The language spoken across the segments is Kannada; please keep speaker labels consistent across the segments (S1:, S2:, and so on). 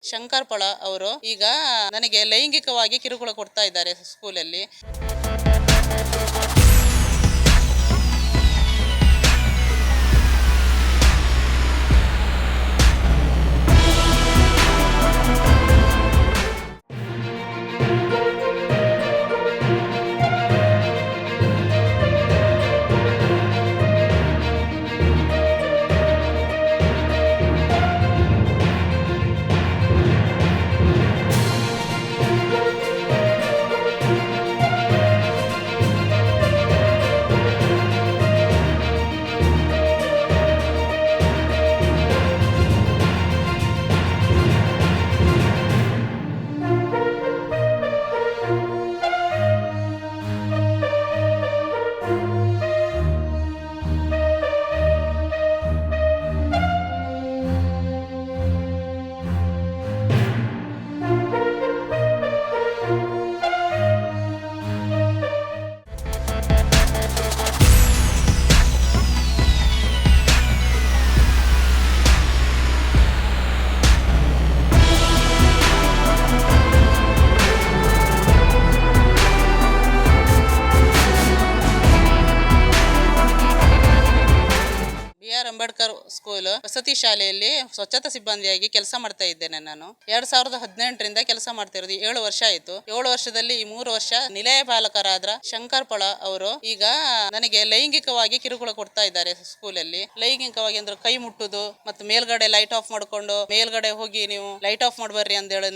S1: ಶಂಕರ್ ಪಳ ಅವರು ಈಗ ನನಗೆ ಲೈಂಗಿಕವಾಗಿ ಕಿರುಕುಳ ಕೊಡ್ತಾ ಇದ್ದಾರೆ ಸ್ಕೂಲಲ್ಲಿ. BR ಅಂಬೇಡ್ಕರ್ ಸ್ಕೂಲ್ ವಸತಿ ಶಾಲೆಯಲ್ಲಿ ಸ್ವಚ್ಛತಾ ಸಿಬ್ಬಂದಿಯಾಗಿ ಕೆಲಸ ಮಾಡ್ತಾ ಇದ್ದೇನೆ. ನಾನು 2018ರಿಂದ ಕೆಲಸ ಮಾಡ್ತಾ ಇರೋದು. 7 ವರ್ಷ ಆಯಿತು. 7 ವರ್ಷದಲ್ಲಿ ಈ 3 ವರ್ಷ ನಿಲಯ ಪಾಲಕರಾದ ಶಂಕರ್ ಪಳ ಅವರು ಈಗ ನನಗೆ ಲೈಂಗಿಕವಾಗಿ ಕಿರುಕುಳ ಕೊಡ್ತಾ ಇದ್ದಾರೆ ಸ್ಕೂಲಲ್ಲಿ. ಲೈಂಗಿಕವಾಗಿ ಅಂದ್ರೆ ಕೈ ಮುಟ್ಟುದು ಮತ್ತು ಮೇಲ್ಗಡೆ ಲೈಟ್ ಆಫ್ ಮಾಡ್ಕೊಂಡು ಮೇಲ್ಗಡೆ ಹೋಗಿ ನೀವು ಲೈಟ್ ಆಫ್ ಮಾಡಿ ಬರ್ರಿ ಅಂತ ಹೇಳಿ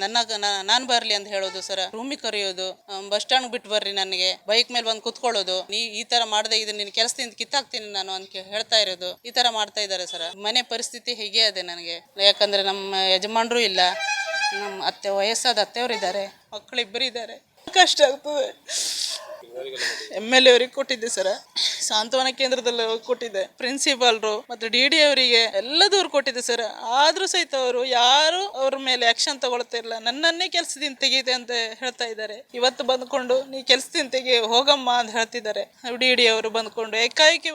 S1: ನಾನು ಬರ್ಲಿ ಅಂತ ಹೇಳೋದು ಸರ್. ರೂಮಿಗೆ ಕರೆಯೋದು, ಬಸ್ ಸ್ಟ್ಯಾಂಡ್ ಬಿಟ್ಟು ಬರ್ರಿ, ನನಗೆ ಬೈಕ್ ಮೇಲೆ ಬಂದು ಕುತ್ಕೊಳ್ಳೋದು, ನೀ ಈ ತರ ಮಾಡದೆ ಇದು ನಿನ್ ಕೆಲಸದಿಂದ ಕಿತ್ತಾಕ್ತೀನಿ ನಾನು ಅಂತ ಹೇಳ್ತಾ ಇರೋದು. ಈ ತರ ಮಾಡ್ತಾ ಇದ್ದಾರೆ ಸರ್. ಮನೆ ಪರಿಸ್ಥಿತಿ ಹೀಗೆ ಅದೇ ನನಗೆ. ಯಾಕಂದ್ರೆ ನಮ್ಮ ಯಜಮಾನರು ಇಲ್ಲ, ನಮ್ಮ ಅತ್ತೆ ವಯಸ್ಸಾದ ಅತ್ತೆಯವರು ಇದ್ದಾರೆ, ಮಕ್ಕಳಿಬ್ಬರು ಇದ್ದಾರೆ. ಕಷ್ಟ ಆಗ್ತದೆ. MLA ಅವರಿಗೆ ಕೊಟ್ಟಿದ್ದೆ ಸರ್, ಸಾಂತ್ವನ ಕೇಂದ್ರದಲ್ಲಿ ಕೊಟ್ಟಿದ್ದೆ, ಪ್ರಿನ್ಸಿಪಾಲ್ರು ಮತ್ತು DD ಅವರಿಗೆ ಎಲ್ಲ ದೂರು ಕೊಟ್ಟಿದ್ದೆ ಸರ್. ಆದ್ರೂ ಸಹಿತ ಅವರು ಯಾರು ಅವ್ರ ಮೇಲೆ ಆಕ್ಷನ್ ತಗೊಳ್ತಾ ಇಲ್ಲ. ನನ್ನನ್ನೇ ಕೆಲಸದಿಂದ ತೆಗೀತೆ ಅಂತ ಹೇಳ್ತಾ ಇದ್ದಾರೆ. ಇವತ್ತು ಬಂದ್ಕೊಂಡು ನೀ ಕೆಲಸದಿಂದ ತೆಗಿ ಹೋಗಮ್ಮ ಅಂತ ಹೇಳ್ತಿದ್ದಾರೆ. DD ಅವರು ಬಂದ್ಕೊಂಡು ಏಕಾಏಕಿ